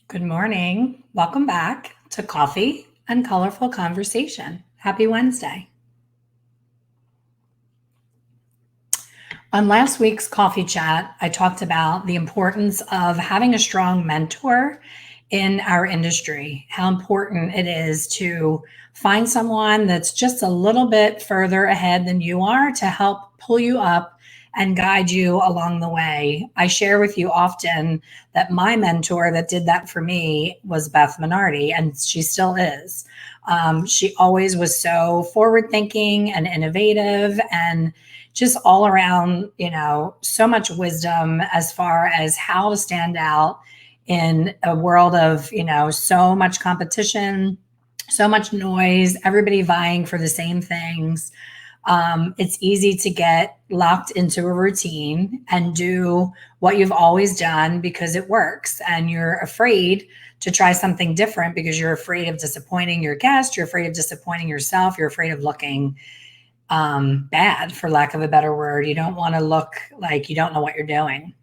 Good morning. Welcome back to Coffee and Colorful Conversation. Happy Wednesday. On last week's coffee chat, I talked about the importance of having a strong mentor in our industry, how important it is to find someone that's just a little bit further ahead than you are to help pull you up and guide you along the way. I share with you often that my mentor that did that for me was Beth Minardi, and she still is. She always was so forward thinking and innovative and just all around, so much wisdom as far as how to stand out in a world of, so much competition, so much noise, everybody vying for the same things. It's easy to get locked into a routine and do what you've always done because it works. And you're afraid to try something different because you're afraid of disappointing your guest. You're afraid of disappointing yourself. You're afraid of looking bad, for lack of a better word. You don't want to look like you don't know what you're doing.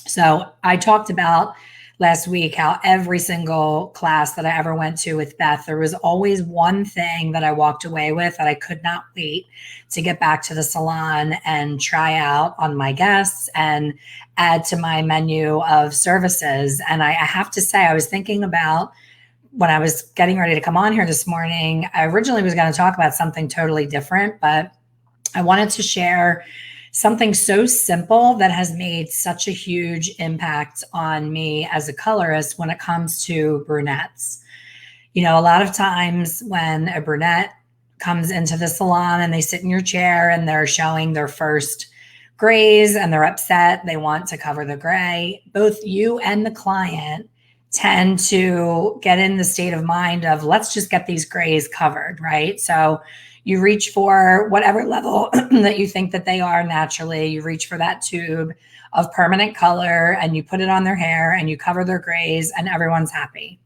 So I talked about last week how every single class that I ever went to with Beth, there was always one thing that I walked away with that I could not wait to get back to the salon and try out on my guests and add to my menu of services. And I have to say, I was thinking about when I was getting ready to come on here this morning. I originally was going to talk about something totally different, but I wanted to share something so simple that has made such a huge impact on me as a colorist when it comes to brunettes. A lot of times when a brunette comes into the salon and they sit in your chair and they're showing their first grays and they're upset, they want to cover the gray, both you and the client tend to get in the state of mind of let's just get these grays covered, right? So you reach for whatever level that you think that they are naturally. You reach for that tube of permanent color and you put it on their hair and you cover their grays and everyone's happy.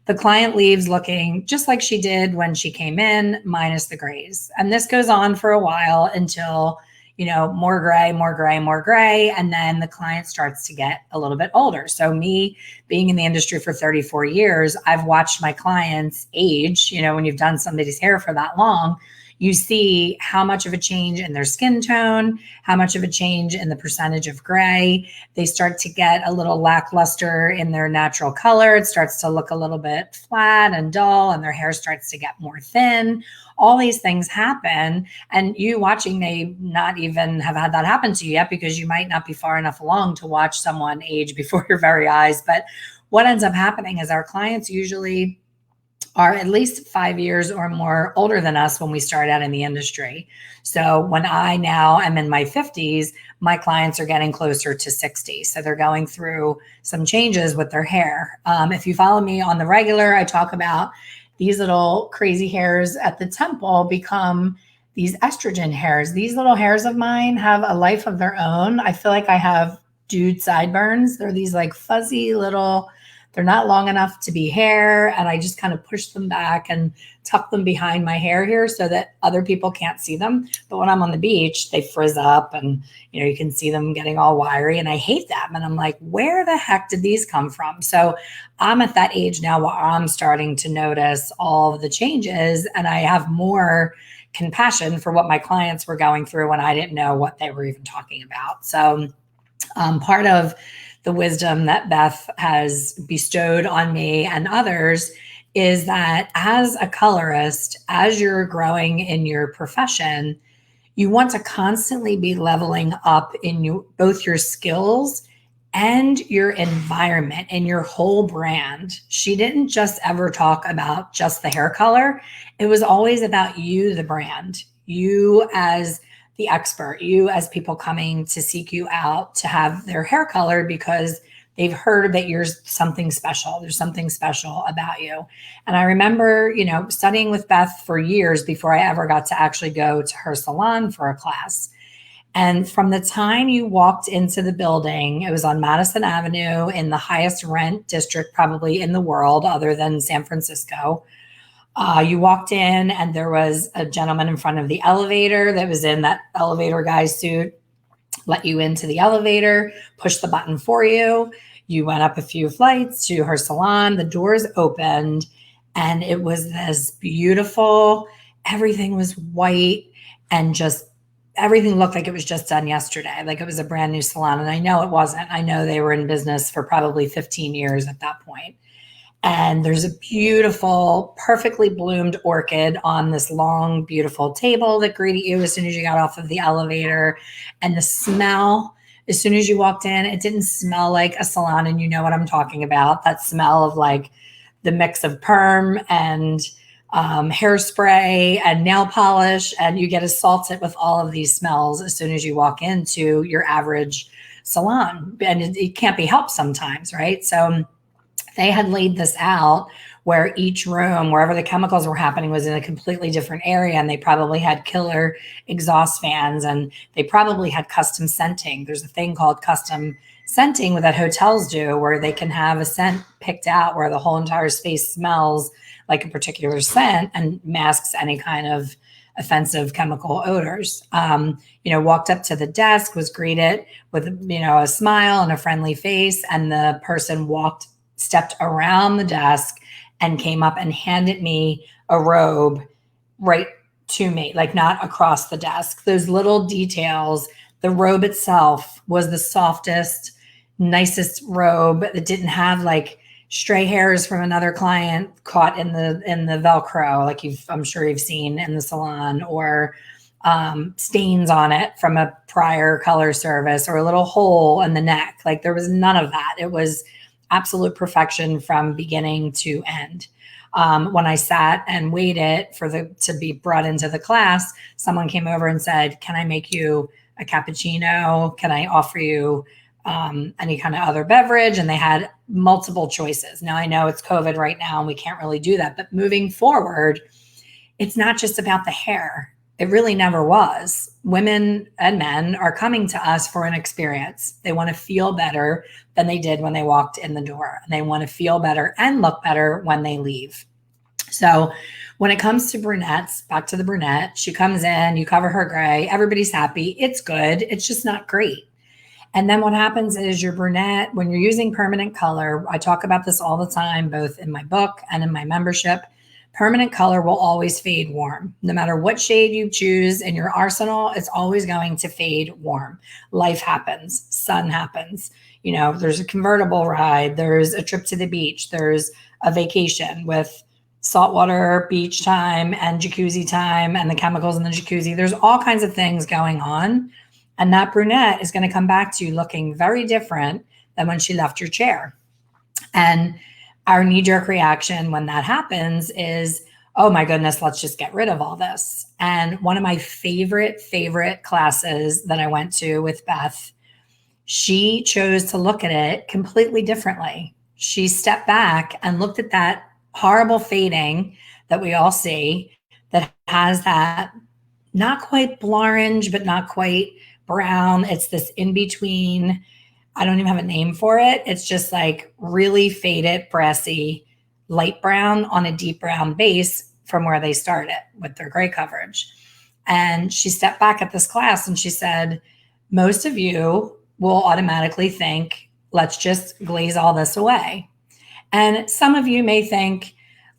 The client leaves looking just like she did when she came in, minus the grays. And this goes on for a while until, more gray, more gray, more gray. And then the client starts to get a little bit older. So me being in the industry for 34 years, I've watched my clients age. When you've done somebody's hair for that long, you see how much of a change in their skin tone, how much of a change in the percentage of gray. They start to get a little lackluster in their natural color. It starts to look a little bit flat and dull, and their hair starts to get more thin. All these things happen, and you watching may not even have had that happen to you yet because you might not be far enough along to watch someone age before your very eyes. But what ends up happening is our clients usually are at least 5 years or more older than us when we start out in the industry. So when I now am in my 50s, my clients are getting closer to 60. So they're going through some changes with their hair. If you follow me on the regular, I talk about these little crazy hairs at the temple become these estrogen hairs. These little hairs of mine have a life of their own. I feel like I have dude sideburns. They're these like fuzzy little, they're not long enough to be hair. And I just kind of push them back and tuck them behind my hair here so that other people can't see them. But when I'm on the beach, they frizz up and, you can see them getting all wiry. And I hate them. And I'm like, where the heck did these come from? So I'm at that age now where I'm starting to notice all of the changes. And I have more compassion for what my clients were going through when I didn't know what they were even talking about. So part of the wisdom that Beth has bestowed on me and others is that as a colorist, as you're growing in your profession, you want to constantly be leveling up in both your skills and your environment and your whole brand. She didn't just ever talk about just the hair color. It was always about you, the brand, you as the expert, you as people coming to seek you out to have their hair colored because they've heard that you're something special. There's something special about you. And I remember, studying with Beth for years before I ever got to actually go to her salon for a class. And from the time you walked into the building, it was on Madison Avenue in the highest rent district probably in the world other than San Francisco. You walked in and there was a gentleman in front of the elevator that was in that elevator guy's suit, let you into the elevator, push the button for you. You went up a few flights to her salon, the doors opened, and it was this beautiful, everything was white and just everything looked like it was just done yesterday, like it was a brand new salon. And I know it wasn't. I know they were in business for probably 15 years at that point. And there's a beautiful, perfectly bloomed orchid on this long, beautiful table that greeted you as soon as you got off of the elevator. And the smell, as soon as you walked in, it didn't smell like a salon. And you know what I'm talking about. That smell of like the mix of perm and hairspray and nail polish. And you get assaulted with all of these smells as soon as you walk into your average salon. And it can't be helped sometimes, right? So they had laid this out where each room, wherever the chemicals were happening, was in a completely different area. And they probably had killer exhaust fans, and they probably had custom scenting. There's a thing called custom scenting that hotels do where they can have a scent picked out where the whole entire space smells like a particular scent and masks any kind of offensive chemical odors. Walked up to the desk, was greeted with, a smile and a friendly face. And the person stepped around the desk and came up and handed me a robe right to me, like not across the desk. Those little details, the robe itself was the softest, nicest robe that didn't have like stray hairs from another client caught in the Velcro, like I'm sure you've seen in the salon, or stains on it from a prior color service, or a little hole in the neck. Like there was none of that. It was absolute perfection from beginning to end. When I sat and waited to be brought into the class, someone came over and said, "Can I make you a cappuccino? Can I offer you any kind of other beverage?" And they had multiple choices. Now I know it's COVID right now and we can't really do that, but moving forward, it's not just about the hair. It really never was. Women and men are coming to us for an experience. They want to feel better than they did when they walked in the door. And they want to feel better and look better when they leave. So when it comes to brunettes, back to the brunette, she comes in, you cover her gray, everybody's happy. It's good. It's just not great. And then what happens is your brunette, when you're using permanent color, I talk about this all the time, both in my book and in my membership. Permanent color will always fade warm. No matter what shade you choose in your arsenal, it's always going to fade warm. Life happens. Sun happens. There's a convertible ride. There's a trip to the beach. There's a vacation with saltwater beach time and jacuzzi time and the chemicals in the jacuzzi. There's all kinds of things going on. And that brunette is going to come back to you looking very different than when she left your chair. And our knee-jerk reaction when that happens is, oh my goodness, let's just get rid of all this. And one of my favorite classes that I went to with Beth, she chose to look at it completely differently. She stepped back and looked at that horrible fading that we all see that has that not quite blorange, but not quite brown. It's this in between. I don't even have a name for it. It's just like really faded, brassy, light brown on a deep brown base from where they started with their gray coverage. And she stepped back at this class and she said, most of you will automatically think, let's just glaze all this away. And some of you may think,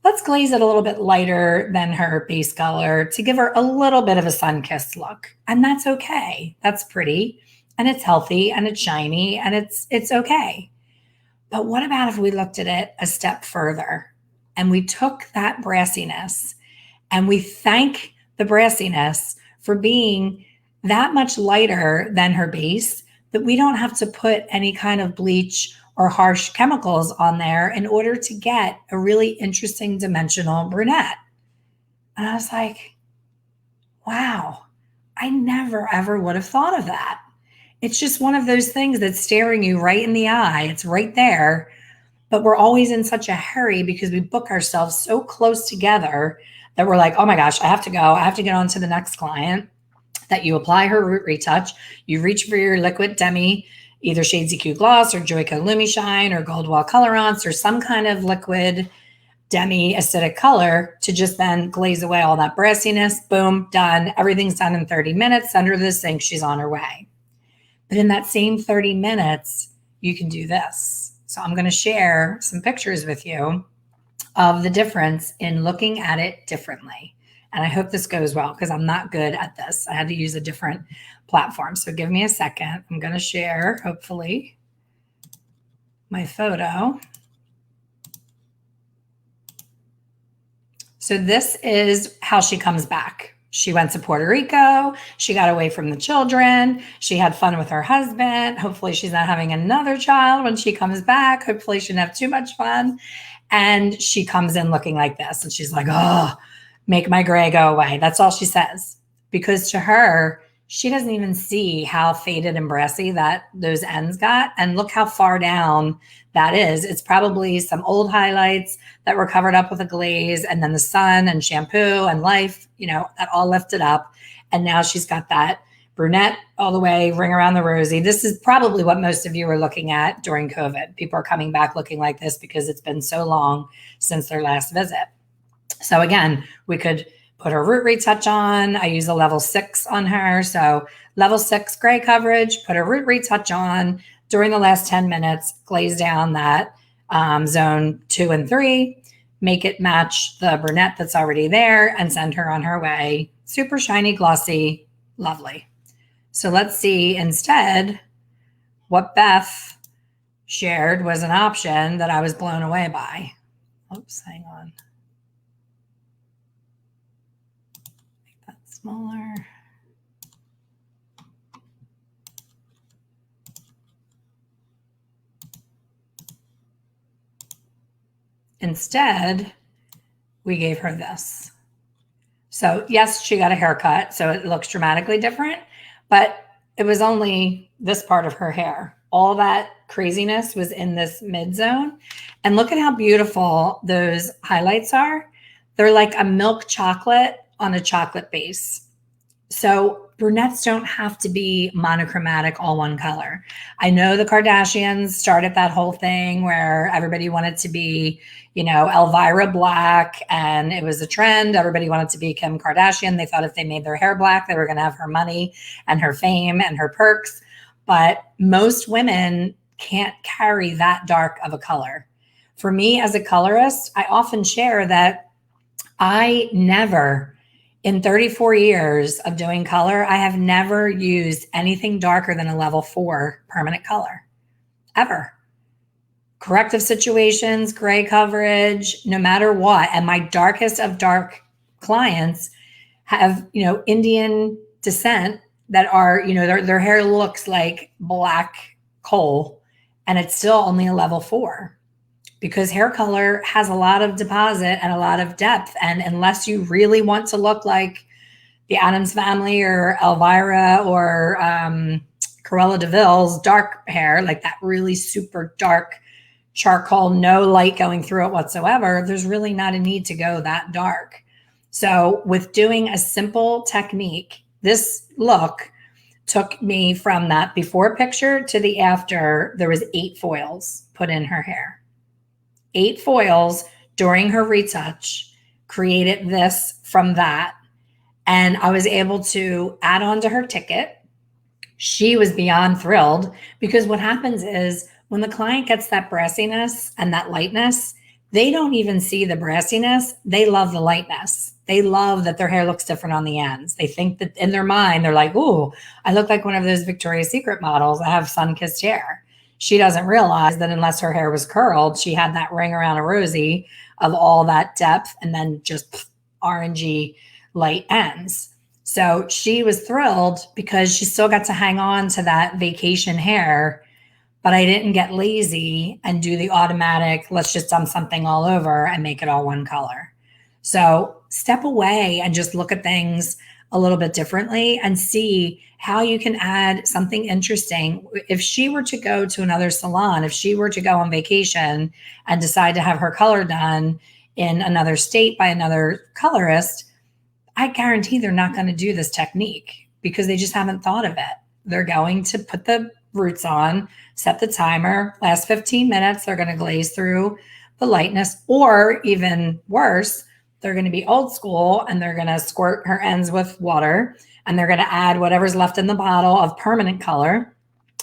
let's glaze it a little bit lighter than her base color to give her a little bit of a sun-kissed look. And that's okay. That's pretty. And it's healthy and it's shiny and it's okay. But what about if we looked at it a step further and we took that brassiness and we thank the brassiness for being that much lighter than her base, that we don't have to put any kind of bleach or harsh chemicals on there in order to get a really interesting dimensional brunette. And I was like, wow, I never ever would have thought of that. It's just one of those things that's staring you right in the eye. It's right there, but we're always in such a hurry because we book ourselves so close together that we're like, oh my gosh, I have to go. I have to get on to the next client. That you apply her root retouch, you reach for your liquid demi, either Shades EQ Gloss or Joico Lumi Shine or Goldwell Colorants or some kind of liquid demi acidic color to just then glaze away all that brassiness. Boom, done. Everything's done in 30 minutes. Under the sink, she's on her way. But in that same 30 minutes, you can do this. So I'm going to share some pictures with you of the difference in looking at it differently. And I hope this goes well because I'm not good at this. I had to use a different platform. So give me a second. I'm going to share, hopefully, my photo. So this is how she comes back. She went to Puerto Rico. She got away from the children. She had fun with her husband. Hopefully she's not having another child when she comes back. Hopefully she didn't have too much fun. And she comes in looking like this. And she's like, oh, make my gray go away. That's all she says. Because to her, she doesn't even see how faded and brassy that those ends got. And look how far down that is. It's probably some old highlights that were covered up with a glaze, and then the sun and shampoo and life, that all lifted up. And now she's got that brunette all the way, ring around the rosy. This is probably what most of you are looking at during COVID. People are coming back looking like this because it's been so long since their last visit. So again, we could put her root retouch on. I use a level 6 on her. So level 6 gray coverage, put her root retouch on during the last 10 minutes, glaze down that zone 2 and 3, make it match the brunette that's already there, and send her on her way. Super shiny, glossy, lovely. So let's see instead what Beth shared was an option that I was blown away by. Oops, hang on. Make that smaller. Instead, we gave her this. So yes, she got a haircut, so it looks dramatically different, but it was only this part of her hair. All that craziness was in this mid zone. And look at how beautiful those highlights are. They're like a milk chocolate on a chocolate base. So brunettes don't have to be monochromatic, all one color. I know the Kardashians started that whole thing where everybody wanted to be, Elvira black, and it was a trend. Everybody wanted to be Kim Kardashian. They thought if they made their hair black, they were going to have her money and her fame and her perks. But most women can't carry that dark of a color. For me as a colorist, I often share that I never, in 34 years of doing color, I have never used anything darker than a level 4 permanent color, ever. Corrective situations, gray coverage, no matter what. And my darkest of dark clients have, Indian descent that are, their hair looks like black coal, and it's still only a level 4. Because hair color has a lot of deposit and a lot of depth. And unless you really want to look like the Addams Family or Elvira or Cruella DeVille's dark hair, like that really super dark charcoal, no light going through it whatsoever, there's really not a need to go that dark. So with doing a simple technique, this look took me from that before picture to the after. There was 8 foils put in her hair. 8 foils during her retouch created this from that. And I was able to add on to her ticket. She was beyond thrilled because what happens is when the client gets that brassiness and that lightness, they don't even see the brassiness. They love the lightness. They love that their hair looks different on the ends. They think that in their mind, they're like, ooh, I look like one of those Victoria's Secret models. I have sun-kissed hair. She doesn't realize that unless her hair was curled, she had that ring around a rosy of all that depth and then just orangey light ends. So she was thrilled because she still got to hang on to that vacation hair, but I didn't get lazy and do the automatic, let's just dump something all over and make it all one color. So step away and just look at things a little bit differently and see how you can add something interesting. If she were to go to another salon, if she were to go on vacation and decide to have her color done in another state by another colorist, I guarantee they're not going to do this technique because they just haven't thought of it. They're going to put the roots on, set the timer, last 15 minutes, they're going to glaze through the lightness, or even worse, they're going to be old school and they're going to squirt her ends with water and they're going to add whatever's left in the bottle of permanent color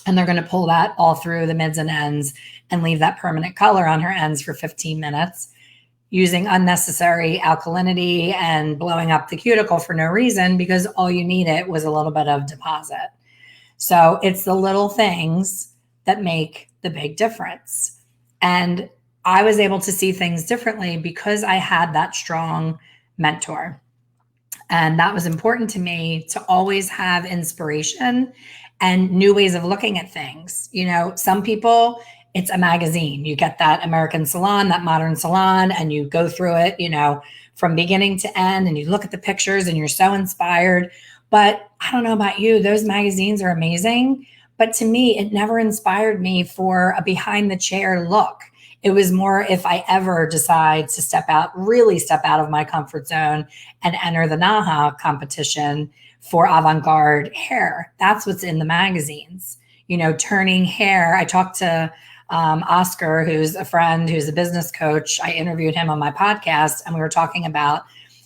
And they're going to pull that all through the mids and ends and leave that permanent color on her ends for 15 minutes using unnecessary alkalinity and blowing up the cuticle for no reason, because all you needed was a little bit of deposit. So it's the little things that make the big difference. And I was able to see things differently because I had that strong mentor. And that was important to me, to always have inspiration and new ways of looking at things. You know, some people, it's a magazine. You get that American Salon, that Modern Salon, and you go through it, you know, from beginning to end, and you look at the pictures and you're so inspired. But I don't know about you, those magazines are amazing. But to me, it never inspired me for a behind the chair look. It was more, if I ever decide to really step out of my comfort zone and enter the NAHA competition for avant-garde hair. That's what's in the magazines, you know, turning hair. I talked to Oscar, who's a friend, who's a business coach. I interviewed him on my podcast, and we were talking about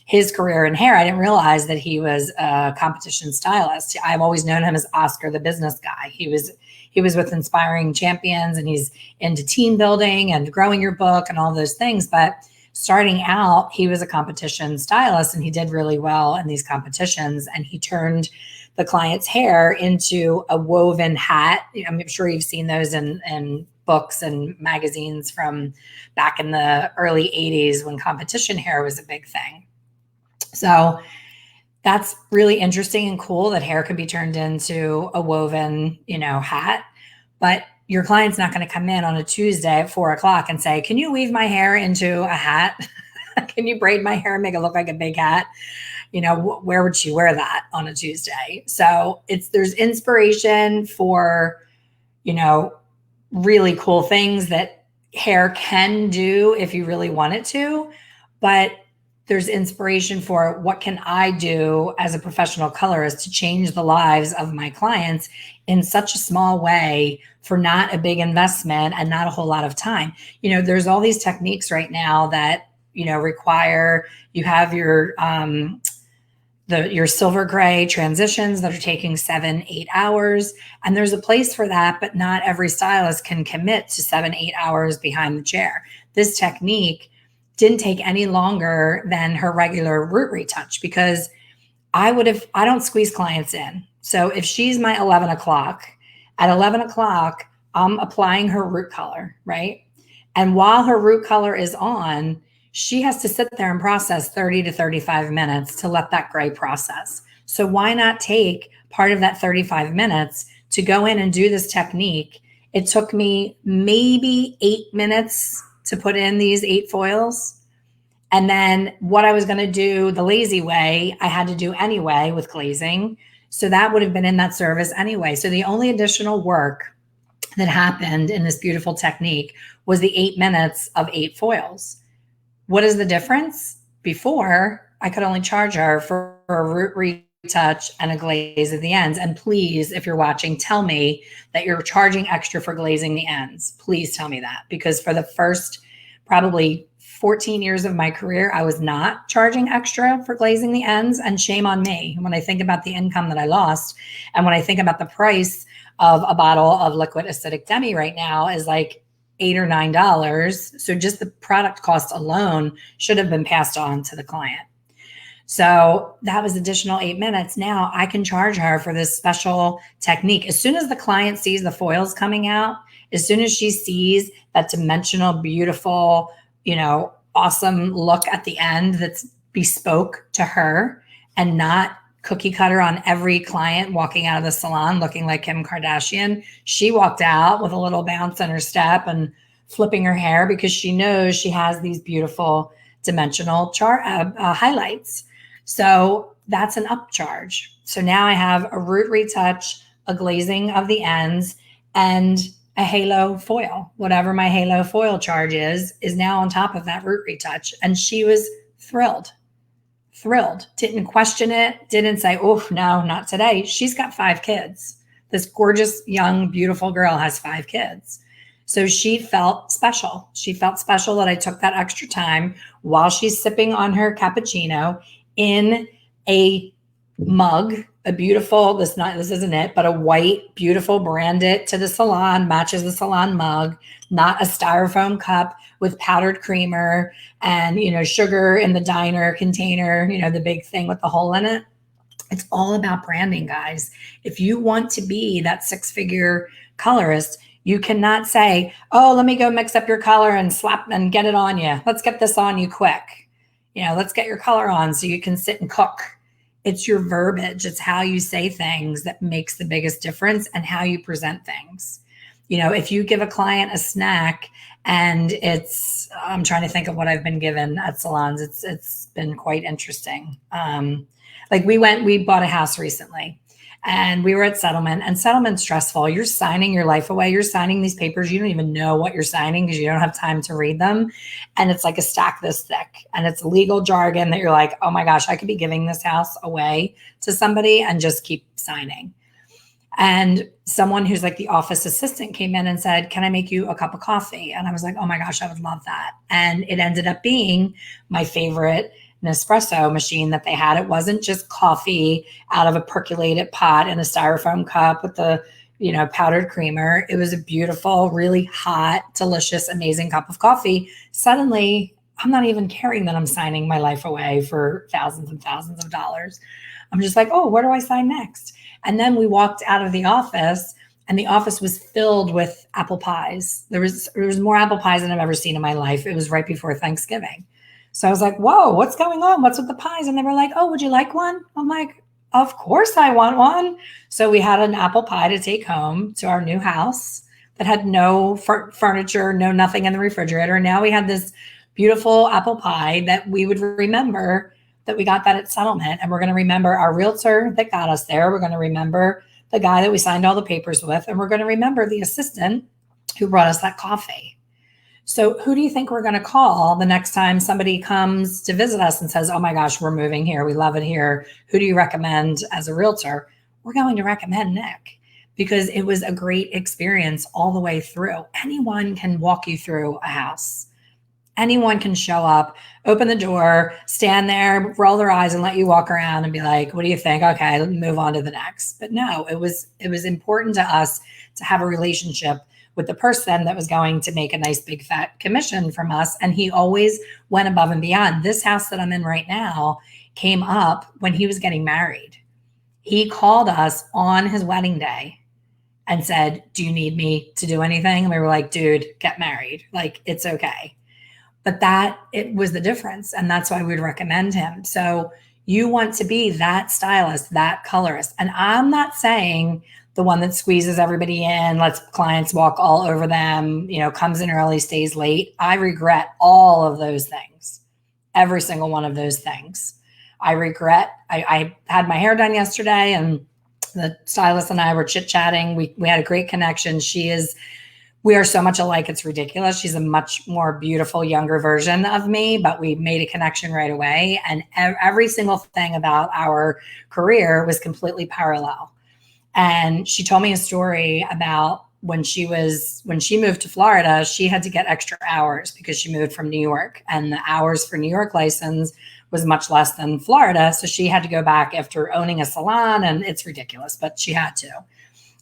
his career in hair. I didn't realize that he was a competition stylist. I've always known him as Oscar, the business guy. He was with Inspiring Champions, and he's into team building and growing your book and all those things. But starting out, he was a competition stylist, and he did really well in these competitions. And he turned the client's hair into a woven hat. I'm sure you've seen those in books and magazines from back in the early 80s when competition hair was a big thing. So that's really interesting and cool that hair could be turned into a woven, you know, hat. But your client's not going to come in on a Tuesday at 4:00 and say, can you weave my hair into a hat? Can you braid my hair and make it look like a big hat? You know, where would she wear that on a Tuesday? So there's inspiration for, you know, really cool things that hair can do if you really want it to. But there's inspiration for, what can I do as a professional colorist to change the lives of my clients in such a small way for not a big investment and not a whole lot of time. You know, there's all these techniques right now that, you know, require you have your silver gray transitions that are taking 7-8 hours. And there's a place for that, but not every stylist can commit to 7-8 hours behind the chair. This technique didn't take any longer than her regular root retouch, because I don't squeeze clients in. So if she's my 11 o'clock, at 11 o'clock, I'm applying her root color, right? And while her root color is on, she has to sit there and process 30 to 35 minutes to let that gray process. So why not take part of that 35 minutes to go in and do this technique? It took me maybe 8 minutes to put in these 8 foils. And then what I was going to do the lazy way, I had to do anyway with glazing. So that would have been in that service anyway. So the only additional work that happened in this beautiful technique was the 8 minutes of 8 foils. What is the difference? Before, I could only charge her for a root retouch and a glaze at the ends. And please, if you're watching, tell me that you're charging extra for glazing the ends. Please tell me that, because for the first probably 14 years of my career, I was not charging extra for glazing the ends, and shame on me. When I think about the income that I lost, and when I think about the price of a bottle of liquid acidic demi right now is like $8 or $9. So just the product cost alone should have been passed on to the client. So that was additional 8 minutes. Now I can charge her for this special technique. As soon as the client sees the foils coming out, as soon as she sees that dimensional, beautiful, you know, awesome look at the end that's bespoke to her and not cookie cutter on every client walking out of the salon looking like Kim Kardashian, she walked out with a little bounce in her step and flipping her hair, because she knows she has these beautiful dimensional highlights. So that's an upcharge. So now I have a root retouch, a glazing of the ends, and a halo foil. Whatever my halo foil charge is now on top of that root retouch. And she was thrilled, didn't question it, didn't say, oh, no, not today. She's got 5 kids. This gorgeous, young, beautiful girl has 5 kids. So she felt special. She felt special that I took that extra time while she's sipping on her cappuccino in a mug a beautiful, this isn't it, but a white, beautiful branded to the salon, matches the salon mug, not a styrofoam cup with powdered creamer and, sugar in the diner container, the big thing with the hole in it. It's all about branding, guys. If you want to be that six-figure colorist, you cannot say, oh, let me go mix up your color and slap and get it on you. Let's get this on you quick. Let's get your color on so you can sit and cook. It's your verbiage. It's how you say things that makes the biggest difference, and how you present things. If you give a client a snack and I'm trying to think of what I've been given at salons. It's been quite interesting. Like we bought a house recently and we were at settlement, and settlement's stressful. You're signing your life away. You're signing these papers. You don't even know what you're signing because you don't have time to read them. And it's like a stack this thick, and it's legal jargon that you're like, oh my gosh, I could be giving this house away to somebody and just keep signing. And someone who's like the office assistant came in and said, can I make you a cup of coffee? And I was like, oh my gosh, I would love that. And it ended up being my favorite Nespresso machine that they had. It wasn't just coffee out of a percolated pot in a styrofoam cup with the, powdered creamer. It was a beautiful, really hot, delicious, amazing cup of coffee. Suddenly, I'm not even caring that I'm signing my life away for thousands and thousands of dollars. I'm just like, oh, where do I sign next? And then we walked out of the office, and the office was filled with apple pies. There was more apple pies than I've ever seen in my life. It was right before Thanksgiving. So I was like, whoa, what's going on? What's with the pies? And they were like, oh, would you like one? I'm like, of course I want one. So we had an apple pie to take home to our new house that had no furniture, no nothing in the refrigerator. And now we had this beautiful apple pie that we would remember that we got that at settlement. And we're going to remember our realtor that got us there. We're going to remember the guy that we signed all the papers with. And we're going to remember the assistant who brought us that coffee. So who do you think we're going to call the next time somebody comes to visit us and says, oh my gosh, we're moving here. We love it here. Who do you recommend as a realtor? We're going to recommend Nick, because it was a great experience all the way through. Anyone can walk you through a house. Anyone can show up, open the door, stand there, roll their eyes and let you walk around and be like, what do you think? Okay, let's move on to the next. But no, it was important to us to have a relationship with the person that was going to make a nice big fat commission from us. And he always went above and beyond. This house that I'm in right now came up when he was getting married. He called us on his wedding day and said, do you need me to do anything? And we were like, dude, get married. Like, it's okay. But it was the difference. And that's why we'd recommend him. So you want to be that stylist, that colorist. And I'm not saying the one that squeezes everybody in, lets clients walk all over them, comes in early, stays late. I regret all of those things. Every single one of those things. I regret. I had my hair done yesterday, and the stylist and I were chit-chatting. We had a great connection. We are so much alike, it's ridiculous. She's a much more beautiful, younger version of me, but we made a connection right away. And every single thing about our career was completely parallel. And she told me a story about when she moved to Florida, she had to get extra hours because she moved from New York, and the hours for New York license was much less than Florida. So she had to go back after owning a salon, and it's ridiculous, but she had to.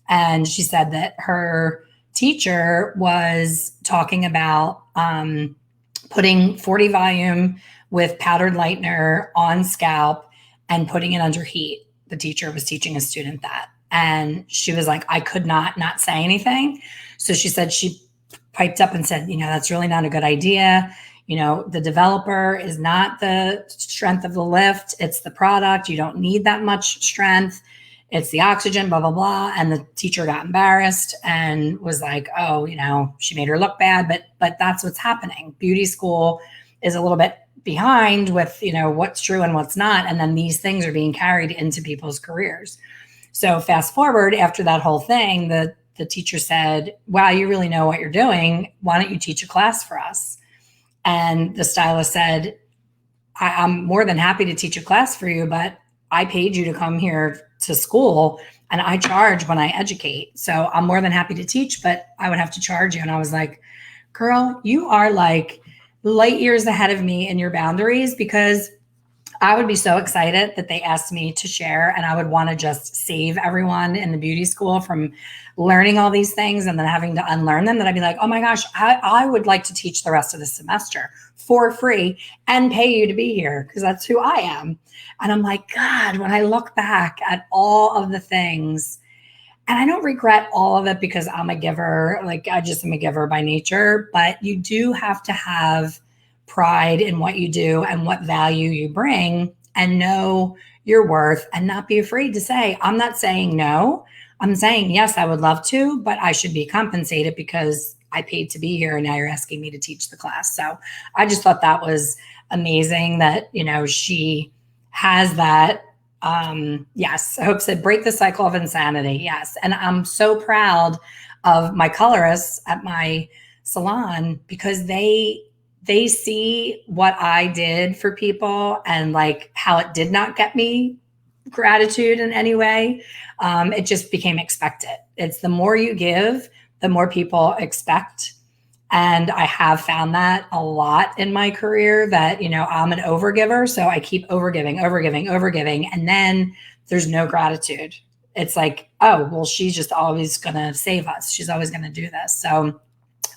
And she said that her teacher was talking about putting 40 volume with powdered lightener on scalp and putting it under heat. The teacher was teaching a student that. And she was like, I could not say anything. So she said, she piped up and said, that's really not a good idea. The developer is not the strength of the lift. It's the product. You don't need that much strength. It's the oxygen, blah, blah, blah. And the teacher got embarrassed and was like, oh, she made her look bad, but that's what's happening. Beauty school is a little bit behind with, what's true and what's not. And then these things are being carried into people's careers. So fast forward, after that whole thing, the teacher said, wow, you really know what you're doing. Why don't you teach a class for us? And the stylist said, I'm more than happy to teach a class for you, but I paid you to come here to school and I charge when I educate. So I'm more than happy to teach, but I would have to charge you. And I was like, girl, you are like light years ahead of me in your boundaries, because I would be so excited that they asked me to share, and I would want to just save everyone in the beauty school from learning all these things and then having to unlearn them. That I'd be like, oh my gosh, I would like to teach the rest of the semester for free and pay you to be here because that's who I am. And I'm like, God, when I look back at all of the things, and I don't regret all of it because I'm a giver, like I just am a giver by nature, but you do have to have pride in what you do and what value you bring and know your worth and not be afraid to say, I'm not saying no. I'm saying, yes, I would love to, but I should be compensated because I paid to be here and now you're asking me to teach the class. So I just thought that was amazing that, she has that. Yes, Hope said, break the cycle of insanity. Yes. And I'm so proud of my colorists at my salon because they see what I did for people and like how it did not get me gratitude in any way. It just became expected. It's the more you give, the more people expect. And I have found that a lot in my career that, I'm an overgiver. So I keep overgiving, overgiving, overgiving. And then there's no gratitude. It's like, oh, well, she's just always going to save us. She's always going to do this. So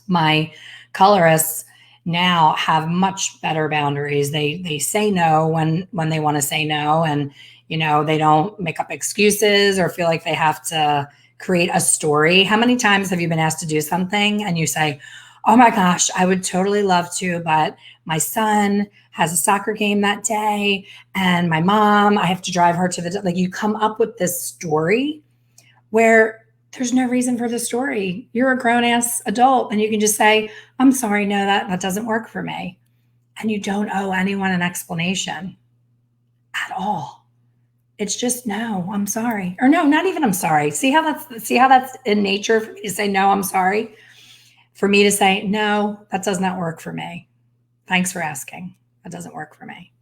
my colorists now have much better boundaries. They say no when they want to say no. And, they don't make up excuses or feel like they have to create a story. How many times have you been asked to do something and you say, oh my gosh, I would totally love to, but my son has a soccer game that day and my mom, I have to drive her to like you come up with this story where there's no reason for the story. You're a grown ass adult and you can just say, I'm sorry, no, that doesn't work for me. And you don't owe anyone an explanation at all. It's just, no, I'm sorry. Or no, not even I'm sorry. See how that's in nature for me to say, no, I'm sorry. For me to say, no, that does not work for me. Thanks for asking. That doesn't work for me.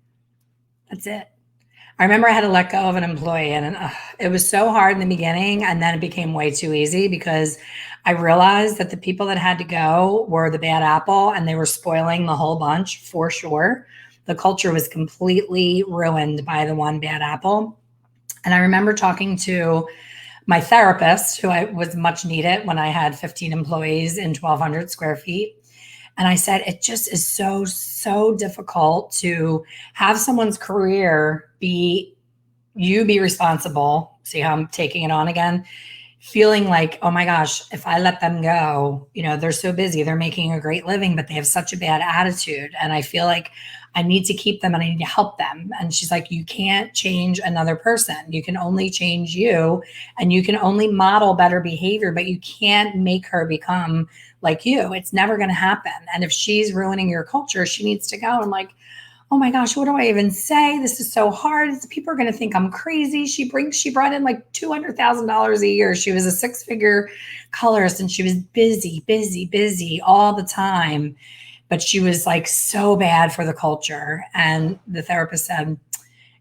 That's it. I remember I had to let go of an employee and it was so hard in the beginning. And then it became way too easy because I realized that the people that had to go were the bad apple and they were spoiling the whole bunch for sure. The culture was completely ruined by the one bad apple. And I remember talking to my therapist, who I was much needed when I had 15 employees in 1,200 square feet. And I said, it just is so, so difficult to have someone's career be responsible. See how I'm taking it on again? Feeling like, oh my gosh, if I let them go, they're so busy, they're making a great living, but they have such a bad attitude. And I feel like I need to keep them and I need to help them. And she's like, you can't change another person. You can only change you and you can only model better behavior, but you can't make her become like you. It's never going to happen. And if she's ruining your culture, she needs to go. I'm like, oh my gosh, what do I even say? This is so hard. People are going to think I'm crazy. She brought in like $200,000 a year. She was a 6-figure colorist and she was busy, busy, busy all the time. But she was like so bad for the culture. And the therapist said,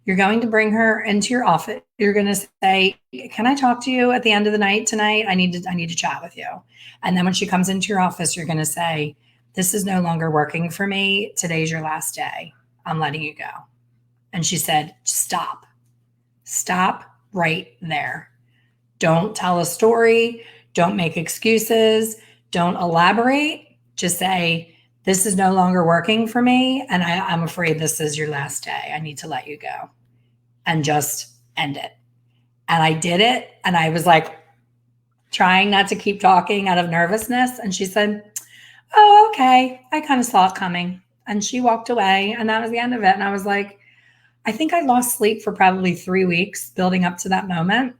you're going to bring her into your office. You're going to say, can I talk to you at the end of the night tonight? I need to chat with you. And then when she comes into your office, you're going to say, this is no longer working for me. Today's your last day. I'm letting you go. And she said, stop right there. Don't tell a story. Don't make excuses. Don't elaborate. Just say, this is no longer working for me. And I'm afraid this is your last day. I need to let you go and just end it. And I did it. And I was like trying not to keep talking out of nervousness. And she said, oh, okay. I kind of saw it coming. And she walked away and that was the end of it. And I was like, I think I lost sleep for probably 3 weeks building up to that moment.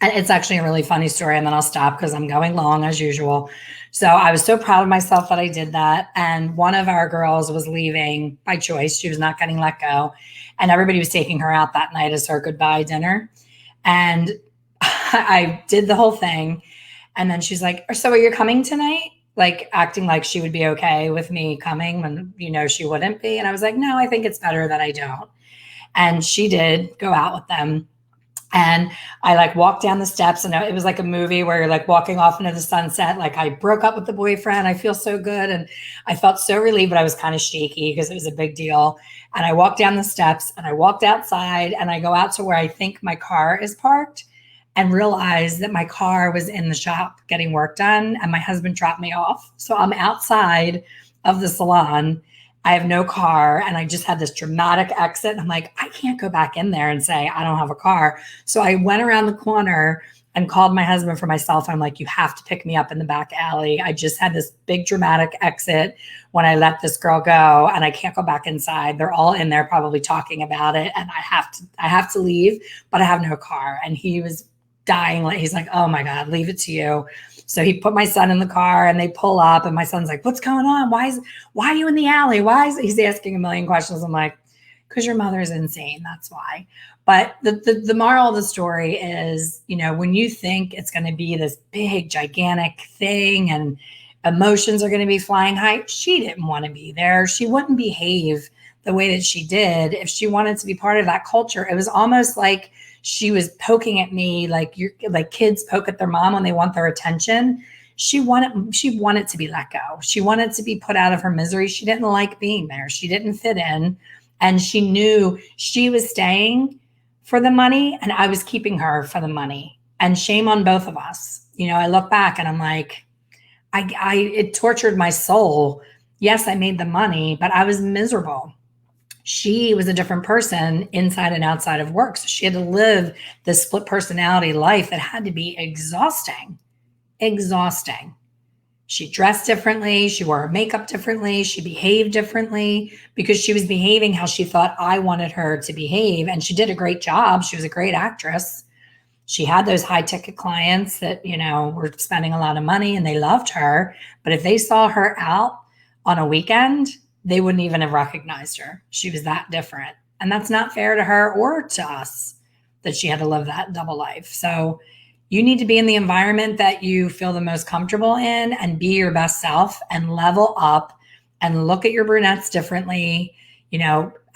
And it's actually a really funny story. And then I'll stop because I'm going long as usual. So I was so proud of myself that I did that. And one of our girls was leaving by choice. She was not getting let go. And everybody was taking her out that night as her goodbye dinner. And I did the whole thing. And then she's like, so are you coming tonight? Like acting like she would be okay with me coming when, she wouldn't be. And I was like, no, I think it's better that I don't. And she did go out with them. And I like walked down the steps, and it was like a movie where you're like walking off into the sunset. Like I broke up with the boyfriend. I feel so good. And I felt so relieved, but I was kind of shaky because it was a big deal. And I walked down the steps and I walked outside and I go out to where I think my car is parked and realized that my car was in the shop getting work done and my husband dropped me off. So I'm outside of the salon. I have no car and I just had this dramatic exit. And I'm like, I can't go back in there and say, I don't have a car. So I went around the corner and called my husband for my cell phone. I'm like, you have to pick me up in the back alley. I just had this big dramatic exit when I let this girl go and I can't go back inside. They're all in there probably talking about it. And I have to leave, but I have no car. And he was dying. Like, he's like, oh my God, leave it to you. So he put my son in the car and they pull up and my son's like, what's going on? Why are you in the alley? He's asking a million questions. I'm like, because your mother is insane. That's why. But the moral of the story is, when you think it's going to be this big, gigantic thing and emotions are going to be flying high, she didn't want to be there. She wouldn't behave the way that she did if she wanted to be part of that culture. It was almost like she was poking at me like kids poke at their mom when they want their attention. She wanted to be let go. She wanted to be put out of her misery. She didn't like being there. She didn't fit in. And she knew she was staying for the money and I was keeping her for the money. And shame on both of us. I look back and I'm like, it tortured my soul. Yes, I made the money, but I was miserable. She was a different person inside and outside of work. So she had to live this split personality life that had to be exhausting. She dressed differently. She wore her makeup differently. She behaved differently because she was behaving how she thought I wanted her to behave. And she did a great job. She was a great actress. She had those high ticket clients that, were spending a lot of money and they loved her. But if they saw her out on a weekend, they wouldn't even have recognized her. She was that different. And that's not fair to her or to us that she had to live that double life. So you need to be in the environment that you feel the most comfortable in and be your best self and level up and look at your brunettes differently,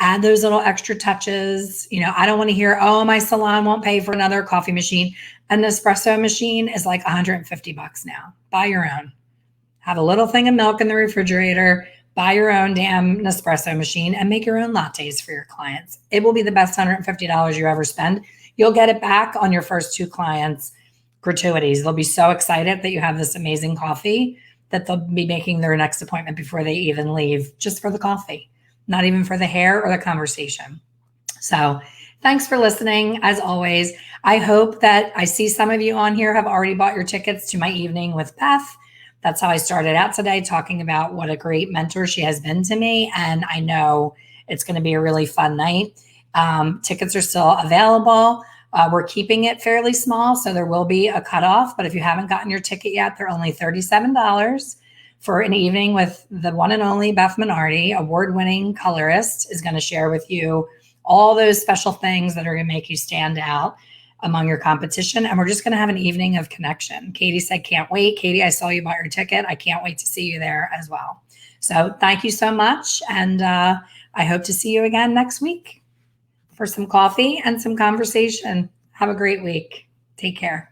add those little extra touches. I don't want to hear, oh, my salon won't pay for another coffee machine. An espresso machine is like $150 now. Buy your own. Have a little thing of milk in the refrigerator. Buy your own damn Nespresso machine and make your own lattes for your clients. It will be the best $150 you ever spend. You'll get it back on your first 2 clients, gratuities. They'll be so excited that you have this amazing coffee that they'll be making their next appointment before they even leave, just for the coffee, not even for the hair or the conversation. So thanks for listening. As always, I hope that I see some of you on here have already bought your tickets to my evening with Beth. That's how I started out today, talking about what a great mentor she has been to me. And I know it's going to be a really fun night. Tickets are still available. We're keeping it fairly small, so there will be a cutoff. But if you haven't gotten your ticket yet, they're only $37 for an evening with the one and only Beth Minardi, award-winning colorist, is going to share with you all those special things that are going to make you stand out among your competition. And we're just going to have an evening of connection. Katie said, can't wait. Katie, I saw you bought your ticket. I can't wait to see you there as well. So thank you so much. And I hope to see you again next week for some coffee and some conversation. Have a great week. Take care.